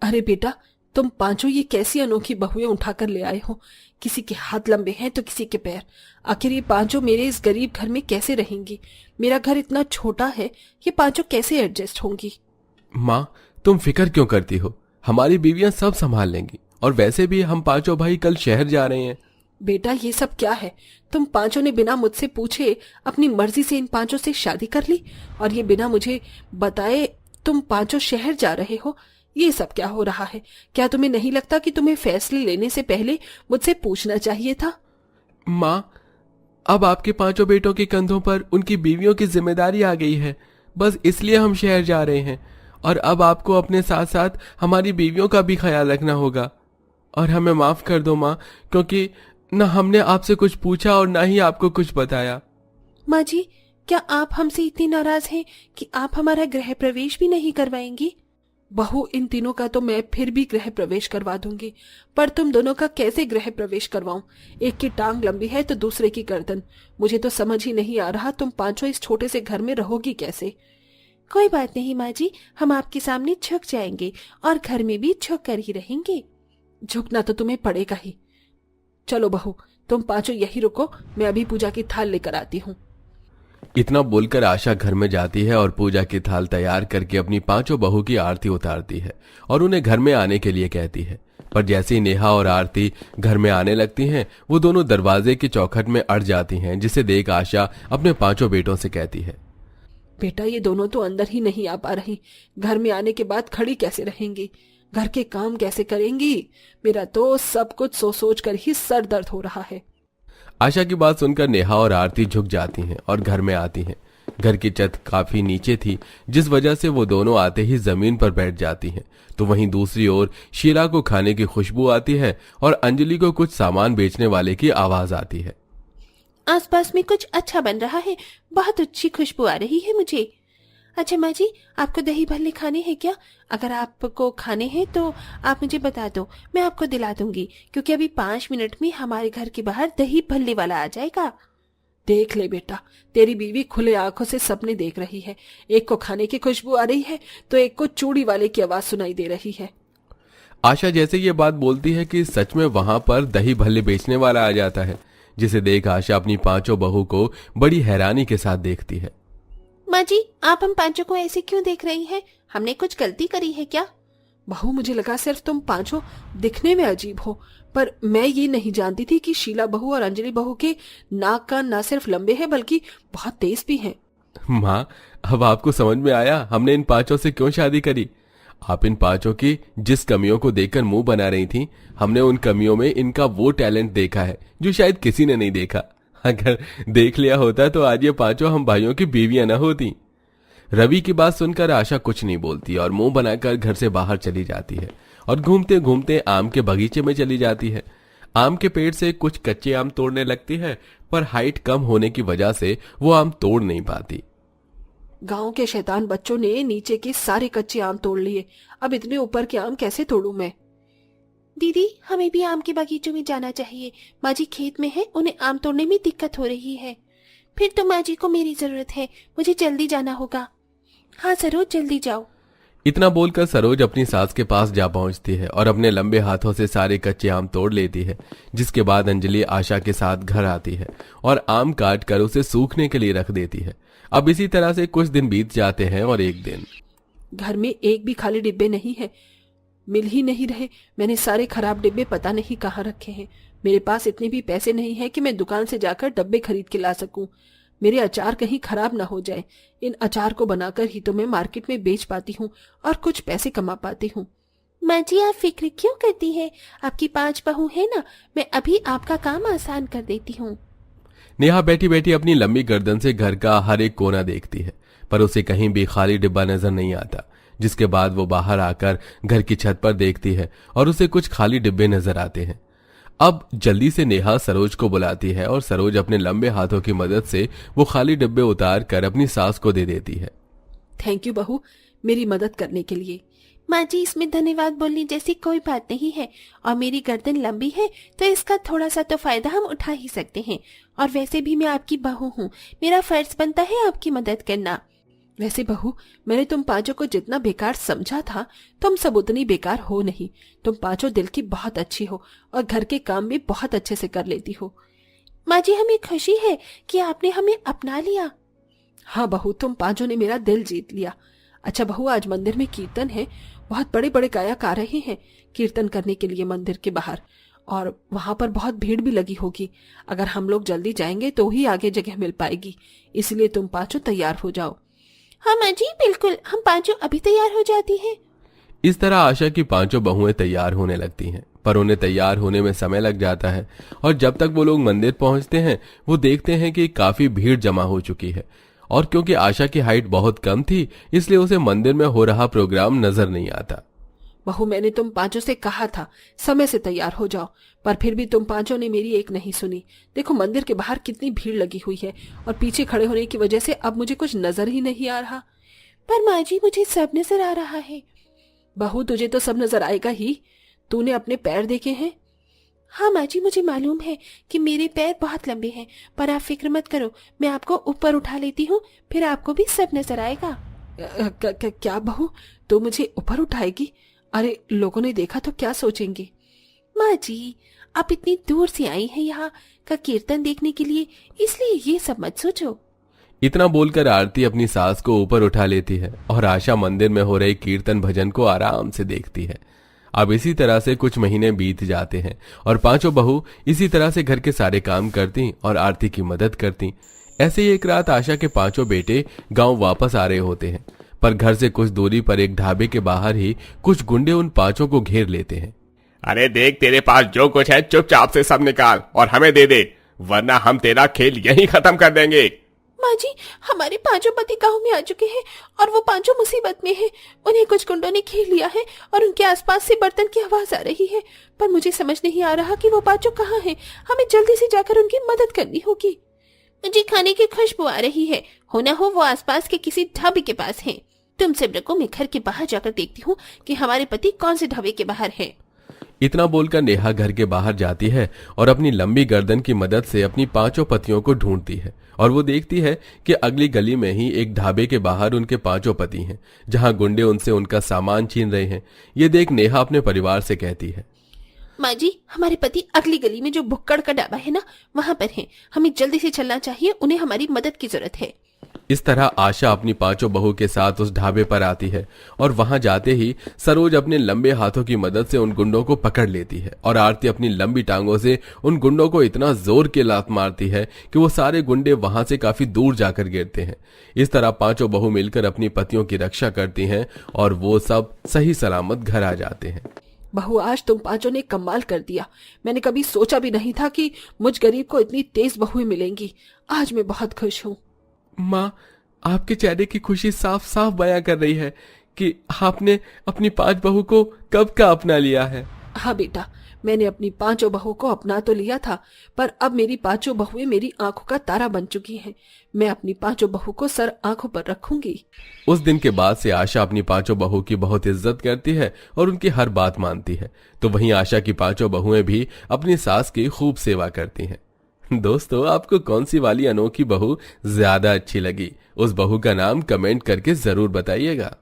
अरे बेटा, तुम पांचों ये कैसी अनोखी बहुएं उठाकर ले आए हो। किसी के हाथ लंबे हैं तो किसी के पैर। आखिर ये पांचों मेरे इस गरीब घर में कैसे रहेंगी? मेरा घर इतना छोटा है, ये पांचों कैसे एडजस्ट होंगी? माँ, तुम फिक्र क्यों करती हो? हमारी बीवियां सब संभाल लेंगी। और वैसे भी हम पांचों भाई कल शहर जा रहे हैं। बेटा, ये सब क्या है? तुम पांचों ने बिना मुझसे पूछे अपनी मर्जी से इन पांचों से शादी कर ली, और ये बिना मुझे बताए तुम पांचों शहर जा रहे हो। ये सब क्या हो रहा है? क्या तुम्हें नहीं लगता कि तुम्हें फैसले लेने से पहले मुझसे पूछना चाहिए था? माँ, अब आपके पांचों बेटों के कंधों पर उनकी बीवियों की जिम्मेदारी आ गई है। बस इसलिए हम शहर जा रहे हैं। और अब आपको अपने साथ साथ हमारी बीवियों का भी ख्याल रखना होगा। और हमें माफ कर दो माँ, क्योंकि न हमने आपसे कुछ पूछा और ना ही आपको कुछ बताया। माँ जी, क्या आप हमसे इतनी नाराज हैं कि आप हमारा गृह प्रवेश भी नहीं करवाएंगी? बहू, इन तीनों का तो मैं फिर भी गृह प्रवेश करवा दूंगी, पर तुम दोनों का कैसे गृह प्रवेश करवाऊं? एक की टांग लंबी है तो दूसरे की गर्दन। मुझे तो समझ ही नहीं आ रहा तुम पांचों इस छोटे से घर में रहोगी कैसे? कोई बात नहीं माँ जी, हम आपके सामने झुक जाएंगे और घर में भी झुक कर ही रहेंगे। झुकना तो तुम्हें पड़ेगा ही। चलो बहू, तुम पांचों यही रुको, मैं अभी पूजा की थाल लेकर आती हूँ। इतना बोलकर आशा घर में जाती है और पूजा की थाल तैयार करके अपनी पांचों बहू की आरती उतारती है और उन्हें घर में आने के लिए कहती है। पर जैसे ही नेहा और आरती घर में आने लगती हैं, वो दोनों दरवाजे की चौखट में अड़ जाती हैं, जिसे देख आशा अपने पांचों बेटों से कहती है, बेटा, ये दोनों तो अंदर ही नहीं आ पा रही। घर में आने के बाद खड़ी कैसे रहेंगी? घर के काम कैसे करेंगी? मेरा तो सब कुछ सोच कर ही सर दर्द हो रहा है। आशा की बात सुनकर नेहा और आरती झुक जाती हैं और घर में आती हैं। घर की छत काफी नीचे थी, जिस वजह से वो दोनों आते ही जमीन पर बैठ जाती हैं। तो वहीं दूसरी ओर शीला को खाने की खुशबू आती है और अंजलि को कुछ सामान बेचने वाले की आवाज आती है। आसपास में कुछ अच्छा बन रहा है, बहुत अच्छी खुशबू आ रही है मुझे। अच्छा माँ जी, आपको दही भल्ले खाने हैं क्या? अगर आपको खाने हैं तो आप मुझे बता दो, मैं आपको दिला दूंगी, क्योंकि अभी 5 मिनट में हमारे घर के बाहर दही भल्ले वाला आ जाएगा। देख ले बेटा, तेरी बीवी खुले आंखों से सपने देख रही है। एक को खाने की खुशबू आ रही है तो एक को चूड़ी वाले की आवाज सुनाई दे रही है। आशा जैसे ये बात बोलती है कि सच में वहां पर दही भल्ले बेचने वाला आ जाता है, जिसे देख आशा अपनी पांचों बहू को बड़ी हैरानी के साथ देखती है। माँ जी, आप हम पांचों को ऐसे क्यों देख रही हैं? हमने कुछ गलती करी है क्या? बहू, मुझे लगा सिर्फ तुम पांचों दिखने में अजीब हो, पर मैं ये नहीं जानती थी कि शीला बहू और अंजलि बहू के नाक कान ना सिर्फ लंबे हैं बल्कि बहुत तेज भी हैं। माँ, अब आपको समझ में आया हमने इन पांचों से क्यों शादी करी। आप इन पांचों की जिस कमियों को देखकर मुंह बना रही थी, हमने उन कमियों में इनका वो टैलेंट देखा है जो शायद किसी ने नहीं देखा। अगर देख लिया होता तो आज ये पांचों हम भाइयों की बीवियां न होती। रवि की बात सुनकर आशा कुछ नहीं बोलती और मुंह बनाकर घर से बाहर चली जाती है और घूमते घूमते आम के बगीचे में चली जाती है। आम के पेड़ से कुछ कच्चे आम तोड़ने लगती है, पर हाइट कम होने की वजह से वो आम तोड़ नहीं पाती। गांव के शैतान बच्चों ने नीचे के सारे कच्चे आम तोड़ लिए। अब इतने ऊपर के आम कैसे तोड़ूं मैं? दीदी, हमें भी आम के बागीचों में जाना चाहिए। माँ जी खेत में है, उन्हें आम तोड़ने में दिक्कत हो रही है। फिर तो माँ जी को मेरी जरूरत है, मुझे जल्दी जाना होगा। हाँ सरोज, जल्दी जाओ। इतना बोलकर सरोज अपनी सास के पास जा पहुंचती है और अपने लंबे हाथों से सारे कच्चे आम तोड़ लेती है। जिसके बाद अंजलि आशा के साथ घर आती है और आम काट कर उसे सूखने के लिए रख देती है। अब इसी तरह से कुछ दिन बीत जाते हैं और एक दिन घर में एक भी खाली डिब्बे नहीं है, मिल ही नहीं रहे। मैंने सारे खराब डिब्बे पता नहीं कहाँ रखे हैं। मेरे पास इतने भी पैसे नहीं है कि मैं दुकान से जाकर डब्बे खरीद के ला सकूं। मेरे अचार कहीं खराब ना हो जाए। इन अचार को बनाकर ही तो मैं मार्केट में बेच पाती हूँ और कुछ पैसे कमा पाती हूँ। माँ जी, आप फिक्र क्यों करती है? आपकी 5 बहू है ना, मैं अभी आपका काम आसान कर देती हूँ। नेहा बैठी बैठी अपनी लंबी गर्दन से घर का हर एक कोना देखती है, पर उसे कहीं भी खाली डिब्बा नजर नहीं आता। जिसके बाद वो बाहर आकर घर की छत पर देखती है और उसे कुछ खाली डिब्बे नजर आते हैं। अब जल्दी से नेहा सरोज को बुलाती है और सरोज अपने लंबे हाथों की मदद से वो खाली डिब्बे उतार कर अपनी सास को दे देती है। थैंक यू बहू, मेरी मदद करने के लिए। माँ जी, इसमें धन्यवाद बोलने जैसी कोई बात नहीं है, और मेरी गर्दन लंबी है तो इसका थोड़ा सा तो फायदा हम उठा ही सकते हैं। और वैसे भी मैं आपकी बहू हूँ, मेरा फर्ज बनता है आपकी मदद करना। वैसे बहू, मैंने तुम पांचों को जितना बेकार समझा था, तुम सब उतनी बेकार हो नहीं। तुम पांचों दिल की बहुत अच्छी हो और घर के काम भी बहुत अच्छे से कर लेती हो। माँ जी, हमें खुशी है कि आपने हमें अपना लिया। हाँ बहू, तुम पांचों ने मेरा दिल जीत लिया। अच्छा बहू, आज मंदिर में कीर्तन है, बहुत बड़े बड़े गायक आ रहे हैं कीर्तन करने के लिए मंदिर के बाहर, और वहां पर बहुत भीड़ भी लगी होगी। अगर हम लोग जल्दी जाएंगे तो ही आगे जगह मिल पाएगी, इसलिए तुम पांचों तैयार हो जाओ। हाँ माँ जी, बिल्कुल, हम पांचों अभी तैयार हो जाती हैं। इस तरह आशा की पांचों बहुएं तैयार होने लगती हैं, पर उन्हें तैयार होने में समय लग जाता है। और जब तक वो लोग मंदिर पहुंचते हैं, वो देखते हैं कि काफी भीड़ जमा हो चुकी है। और क्योंकि आशा की हाइट बहुत कम थी, इसलिए उसे मंदिर में हो रहा प्रोग्राम नजर नहीं आता। बहू, मैंने तुम पांचों से कहा था समय से तैयार हो जाओ, पर फिर भी तुम पांचों ने मेरी एक नहीं सुनी। देखो मंदिर के बाहर कितनी भीड़ लगी हुई है, और पीछे खड़े होने की वजह से अब मुझे कुछ नजर ही नहीं आ रहा। पर माँ जी, मुझे सब नजर आ रहा है। बहू, तुझे तो सब नजर आएगा ही। तूने अपने पैर देखे हैं? हाँ माँ जी, मुझे मालूम है कि मेरे पैर बहुत लंबे हैं, पर आप फिक्र मत करो, मैं आपको ऊपर उठा लेती हूँ, फिर आपको भी सब नजर आएगा। क्या बहू, तू मुझे ऊपर उठाएगी? अरे लोगों ने देखा तो क्या सोचेंगे? माँ जी, आप इतनी दूर से आई हैं यहाँ का कीर्तन देखने के लिए, इसलिए ये सब मत सोचो। इतना बोलकर आरती अपनी सास को ऊपर उठा लेती है और आशा मंदिर में हो रहे कीर्तन भजन को आराम से देखती है। अब इसी तरह से कुछ महीने बीत जाते हैं और पांचों बहू इसी तरह से घर के सारे काम करती और आरती की मदद करती। ऐसे ही एक रात आशा के पांचों बेटे गांव वापस आ रहे होते हैं, पर घर से कुछ दूरी पर एक ढाबे के बाहर ही कुछ गुंडे उन पांचों को घेर लेते हैं। अरे देख, तेरे पास जो कुछ है चुपचाप से सब निकाल और हमें दे दे, वरना हम तेरा खेल यहीं खत्म कर देंगे। माँ जी, हमारे पांचों पति गांव में आ चुके हैं और वो पांचों मुसीबत में हैं। उन्हें कुछ गुंडों ने घेर लिया है और उनके आसपास से बर्तन की आवाज आ रही है, पर मुझे समझ नहीं आ रहा कि वो पांचों कहाँ हैं। हमें जल्दी से जाकर उनकी मदद करनी होगी। मुझे खाने की खुशबू आ रही है, हो ना हो वो आसपास के किसी ढाबे के पास हैं। तुम सब रखो, मैं घर के बाहर जाकर देखती हूँ कि हमारे पति कौन से ढाबे के बाहर हैं। इतना बोलकर नेहा घर के बाहर जाती है और अपनी लंबी गर्दन की मदद से अपनी पांचों पतियों को ढूंढती है, और वो देखती है कि अगली गली में ही एक ढाबे के बाहर उनके पांचों पति हैं, जहां गुंडे उनसे उनका सामान छीन रहे हैं। ये देख नेहा अपने परिवार से कहती है, माँ जी, हमारे पति अगली गली में जो भुक्कड़ का ढाबा है ना, वहां पर हैं। हमें जल्दी से चलना चाहिए, उन्हें हमारी मदद की जरूरत है। इस तरह आशा अपनी पांचों बहू के साथ उस ढाबे पर आती है और वहां जाते ही सरोज अपने लंबे हाथों की मदद से उन गुंडों को पकड़ लेती है, और आरती अपनी लंबी टांगों से उन गुंडों को इतना जोर के लात मारती है कि वो सारे गुंडे वहां से काफी दूर जाकर गिरते हैं। इस तरह पांचों बहू मिलकर अपनी पतियों की रक्षा करती हैं और वो सब सही सलामत घर आ जाते हैं। बहू, आज तुम पांचों ने कमाल कर दिया। मैंने कभी सोचा भी नहीं था कि मुझ गरीब को इतनी तेज बहुएं मिलेंगी। आज मैं बहुत खुश हूँ। माँ, आपके चेहरे की खुशी साफ साफ बयां कर रही है कि आपने अपनी पांच बहू को कब का अपना लिया है। हाँ बेटा, मैंने अपनी पांचों बहू को अपना तो लिया था, पर अब मेरी पांचों बहुएं मेरी आंखों का तारा बन चुकी हैं। मैं अपनी पांचों बहू को सर आंखों पर रखूंगी। उस दिन के बाद से आशा अपनी पांचों बहू की बहुत इज्जत करती है और उनकी हर बात मानती है। तो वहीं आशा की पांचों बहुएं भी अपनी सास की खूब सेवा करती हैं। दोस्तों, आपको कौन सी वाली अनोखी बहू ज्यादा अच्छी लगी? उस बहू का नाम कमेंट करके जरूर बताइएगा।